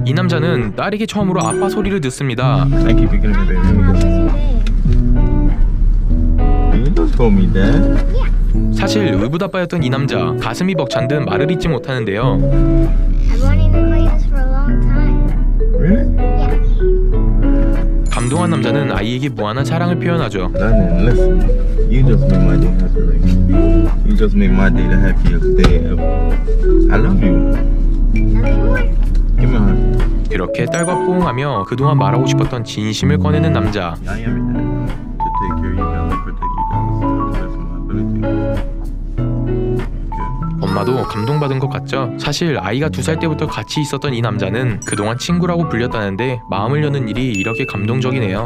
이 남자는 딸에게 처음으로 아빠 소리를 듣습니다. Thank you for getting me, baby. You just call me dad. 사실 의붓아빠였던 이 남자, 가슴이 벅찬 듯 말을 잇지 못하는데요. I've wanted to play this for a long time. Really? 감동한 남자는 아이에게 무한한 사랑을 표현하죠. Darling, listen. You just make my day happy, right? You just make my day the happiest day ever. I love you. Love you more. Give me a hug. 그렇게 딸과 포옹하며 그동안 말하고 싶었던 진심을 꺼내는 남자. I am here to take care of you guys and protect you guys to the best of my ability. Okay. 엄마도 감동받은 것 같죠? 사실 아이가 2살 때부터 같이 있었던 이 남자는 그동안 친구라고 불렸다는데 마음을 여는 일이 이렇게 감동적이네요.